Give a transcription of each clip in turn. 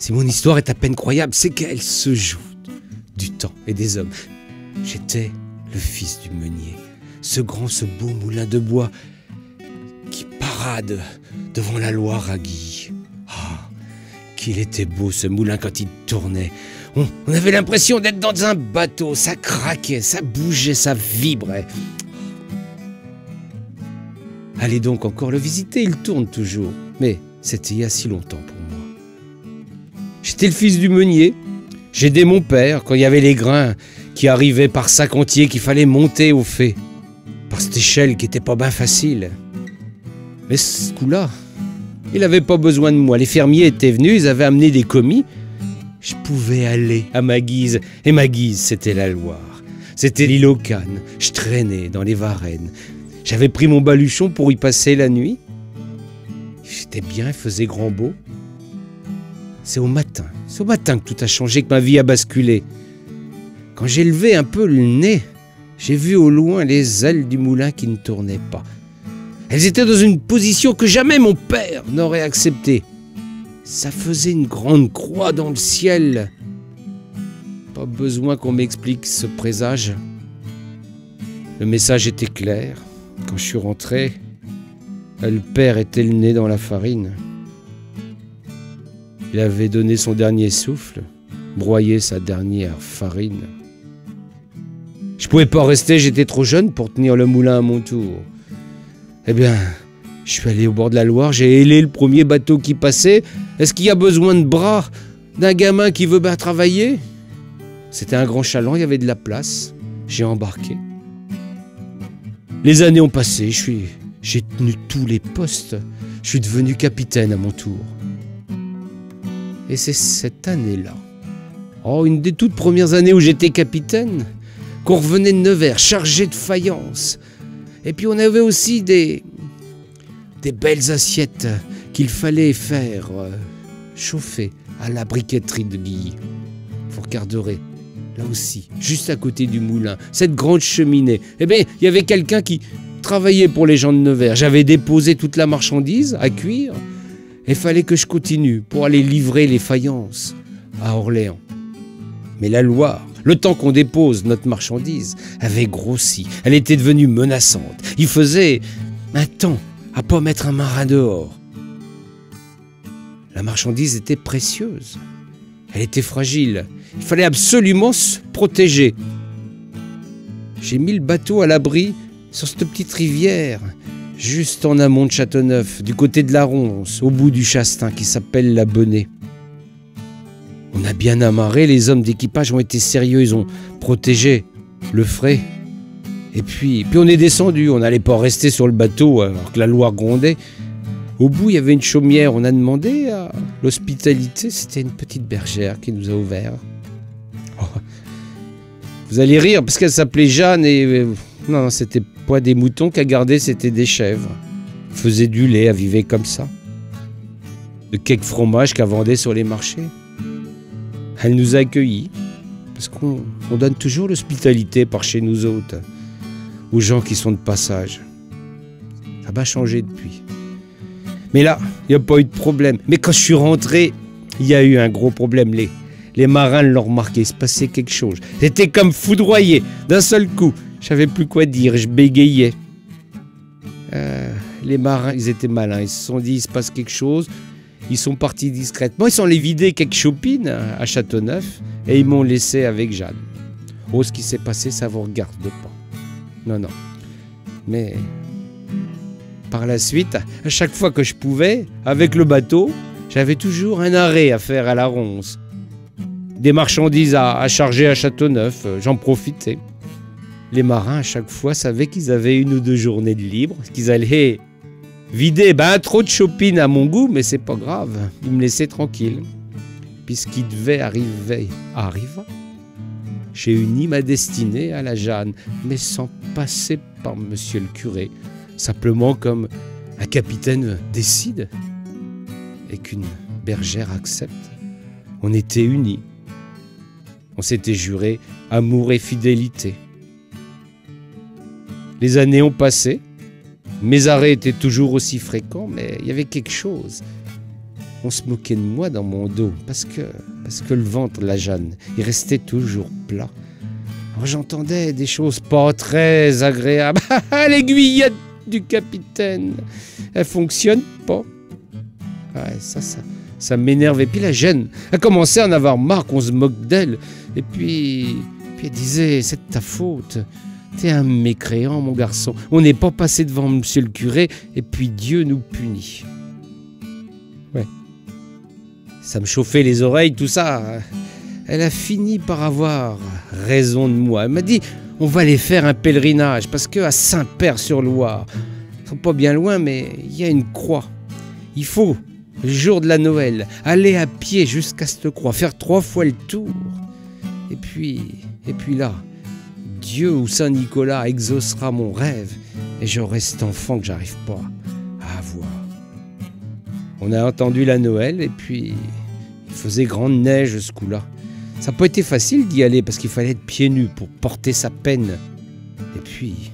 Si mon histoire est à peine croyable, c'est qu'elle se joue du temps et des hommes. J'étais le fils du meunier, ce beau moulin de bois qui parade devant la Loire à Guye. Ah, qu'il était beau ce moulin quand il tournait. On avait l'impression d'être dans un bateau, ça craquait, ça bougeait, ça vibrait. Allez donc encore le visiter, il tourne toujours. Mais c'était il y a si longtemps pour moi. J'étais le fils du meunier. J'aidais mon père quand il y avait les grains qui arrivaient par sac entier qu'il fallait monter au fait. Par cette échelle qui était pas bien facile. Mais ce coup-là, il avait pas besoin de moi. Les fermiers étaient venus, ils avaient amené des commis. Je pouvais aller à ma guise. Et ma guise, c'était la Loire. C'était l'île aux Cannes. Je traînais dans les Varennes. J'avais pris mon baluchon pour y passer la nuit. J'étais bien, il faisait grand beau. C'est au matin que tout a changé, que ma vie a basculé. Quand j'ai levé un peu le nez, j'ai vu au loin les ailes du moulin qui ne tournaient pas. Elles étaient dans une position que jamais mon père n'aurait acceptée. Ça faisait une grande croix dans le ciel. Pas besoin qu'on m'explique ce présage. Le message était clair. Quand je suis rentré, le père était le nez dans la farine. Il avait donné son dernier souffle, broyé sa dernière farine. Je pouvais pas rester, j'étais trop jeune pour tenir le moulin à mon tour. Eh bien, je suis allé au bord de la Loire, j'ai hélé le premier bateau qui passait. Est-ce qu'il y a besoin de bras d'un gamin qui veut bien travailler? C'était un grand chaland, il y avait de la place. J'ai embarqué. Les années ont passé, j'ai tenu tous les postes. Je suis devenu capitaine à mon tour. Et c'est cette année-là, une des toutes premières années où j'étais capitaine, qu'on revenait de Nevers, chargé de faïence. Et puis on avait aussi des belles assiettes qu'il fallait faire chauffer à la briqueterie de Guye. Vous regarderez, là aussi, juste à côté du moulin, cette grande cheminée. Eh bien, il y avait quelqu'un qui travaillait pour les gens de Nevers. J'avais déposé toute la marchandise à cuire. Il fallait que je continue pour aller livrer les faïences à Orléans. Mais la Loire, le temps qu'on dépose notre marchandise, avait grossi. Elle était devenue menaçante. Il faisait un temps à pas mettre un marin dehors. La marchandise était précieuse. Elle était fragile. Il fallait absolument se protéger. J'ai mis le bateau à l'abri sur cette petite rivière, juste en amont de Châteauneuf, du côté de la Ronce, au bout du Chastin, qui s'appelle la Bonnée. On a bien amarré, les hommes d'équipage ont été sérieux, ils ont protégé le frais. Et puis on est descendu, on n'allait pas rester sur le bateau alors que la Loire grondait. Au bout, il y avait une chaumière, on a demandé à l'hospitalité, c'était une petite bergère qui nous a ouvert. Oh. Vous allez rire, parce qu'elle s'appelait Jeanne et... Non, c'était pas des moutons qu'elle gardait, c'était des chèvres. Elle faisait du lait, elle vivait comme ça. De quelques fromages qu'elle vendait sur les marchés. Elle nous a accueillis, parce qu'on donne toujours l'hospitalité par chez nous autres, aux gens qui sont de passage. Ça va changer depuis. Mais là, il n'y a pas eu de problème. Mais quand je suis rentré, il y a eu un gros problème. Les marins l'ont remarqué, il se passait quelque chose. J'étais comme foudroyé, d'un seul coup. Je savais plus quoi dire, je bégayais. Les marins, ils étaient malins. Ils se sont dit, il se passe quelque chose. Ils sont partis discrètement. Ils sont allés vider quelques chopines à Châteauneuf et ils m'ont laissé avec Jeanne. Oh, ce qui s'est passé, ça vous regarde pas. Non. Mais par la suite, à chaque fois que je pouvais, avec le bateau, j'avais toujours un arrêt à faire à la Ronce. Des marchandises à charger à Châteauneuf, j'en profitais. Les marins, à chaque fois, savaient qu'ils avaient 1 ou 2 journées de libre, qu'ils allaient vider trop de chopines à mon goût, mais c'est pas grave, ils me laissaient tranquille. Puis ce qui devait arriver arriva. J'ai uni ma destinée à la Jeanne, mais sans passer par monsieur le curé, simplement comme un capitaine décide et qu'une bergère accepte. On était unis. On s'était juré amour et fidélité. Les années ont passé. Mes arrêts étaient toujours aussi fréquents, mais il y avait quelque chose. on se moquait de moi dans mon dos, parce que le ventre de la Jeanne, il restait toujours plat. Alors j'entendais des choses pas très agréables. L'aiguillette du capitaine, elle fonctionne pas. Ouais, ça m'énervait. Puis la Jeanne, elle commençait à en avoir marre qu'on se moque d'elle. Et puis elle disait, c'est de ta faute. T'es un mécréant, mon garçon. On n'est pas passé devant monsieur le curé, et puis Dieu nous punit. Ouais. Ça me chauffait les oreilles, tout ça. Elle a fini par avoir raison de moi. Elle m'a dit, on va aller faire un pèlerinage, parce qu'à Saint-Père-sur-Loire, ils sont pas bien loin, mais il y a une croix. Il faut, le jour de la Noël, aller à pied jusqu'à cette croix, faire 3 fois le tour. Et puis là, Dieu ou Saint-Nicolas exaucera mon rêve et j'aurai cet enfant que j'arrive pas à avoir. On a entendu la Noël et puis il faisait grande neige ce coup-là. Ça n'a pas été facile d'y aller parce qu'il fallait être pieds nus pour porter sa peine et puis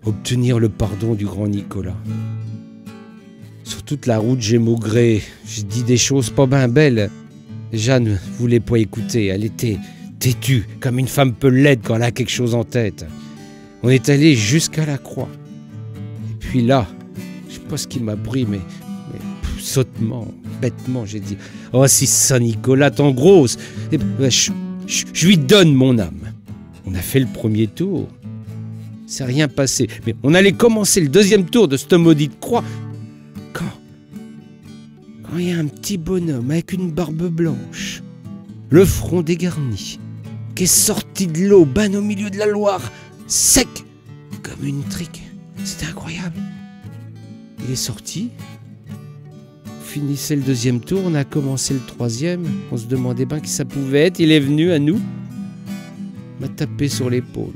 obtenir le pardon du grand Nicolas. Sur toute la route, j'ai maugré, j'ai dit des choses pas ben belles. Jeanne ne voulait pas écouter, elle était têtue, comme une femme peu laide quand elle a quelque chose en tête. On est allé jusqu'à la croix. Et puis là, je sais pas ce qui m'a pris, mais sottement, bêtement, j'ai dit « Oh, si Saint-Nicolas t'en grosse, je lui donne mon âme. » On a fait le premier tour. C'est rien passé. Mais on allait commencer le deuxième tour de cette maudite croix. Quand il y a un petit bonhomme avec une barbe blanche, le front dégarni, qui est sorti de l'eau, ben au milieu de la Loire, sec, comme une trique. C'était incroyable. Il est sorti, on finissait le deuxième tour, on a commencé le troisième, on se demandait bien qui ça pouvait être, il est venu à nous, m'a tapé sur l'épaule,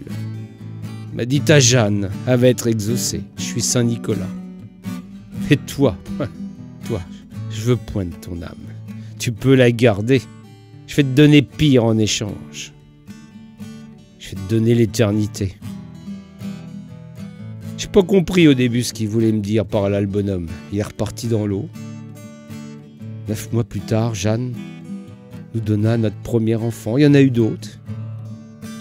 m'a dit ta Jeanne, elle va être exaucée, je suis Saint-Nicolas. Et toi, je veux point de ton âme, tu peux la garder, je vais te donner pire en échange. Je vais te donner l'éternité. J'ai pas compris au début ce qu'il voulait me dire par là le bonhomme. Il est reparti dans l'eau. 9 mois plus tard, Jeanne nous donna notre premier enfant. Il y en a eu d'autres.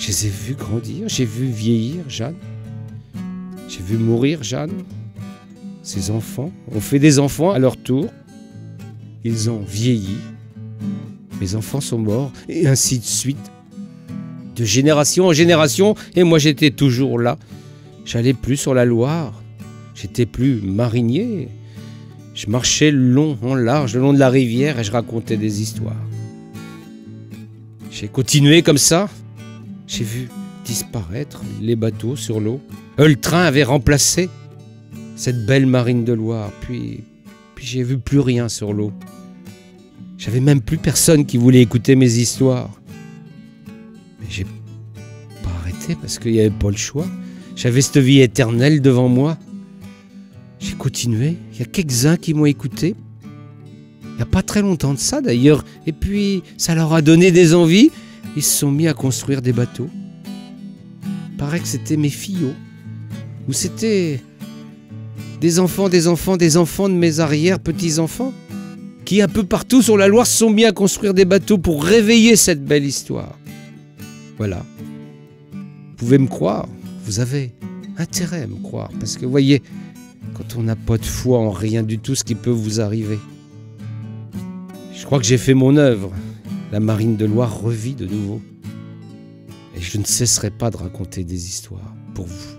Je les ai vus grandir, j'ai vu vieillir Jeanne. J'ai vu mourir Jeanne. Ses enfants ont fait des enfants à leur tour. Ils ont vieilli. Mes enfants sont morts, et ainsi de suite. De génération en génération, et moi j'étais toujours là. J'allais plus sur la Loire, j'étais plus marinier. Je marchais long en large, le long de la rivière, et je racontais des histoires. J'ai continué comme ça. J'ai vu disparaître les bateaux sur l'eau. Le train avait remplacé cette belle marine de Loire. Puis j'ai vu plus rien sur l'eau. J'avais même plus personne qui voulait écouter mes histoires. Mais j'ai pas arrêté parce qu'il n'y avait pas le choix. J'avais cette vie éternelle devant moi. J'ai continué. Il y a quelques-uns qui m'ont écouté. Il n'y a pas très longtemps de ça d'ailleurs. Et puis ça leur a donné des envies. Ils se sont mis à construire des bateaux. Il paraît que c'était mes fillots. Ou c'était des enfants de mes arrière-petits-enfants. Qui un peu partout sur la Loire se sont mis à construire des bateaux pour réveiller cette belle histoire. Voilà. Vous pouvez me croire, vous avez intérêt à me croire, parce que vous voyez, quand on n'a pas de foi en rien du tout, ce qui peut vous arriver. Je crois que j'ai fait mon œuvre. La marine de Loire revit de nouveau. Et je ne cesserai pas de raconter des histoires pour vous.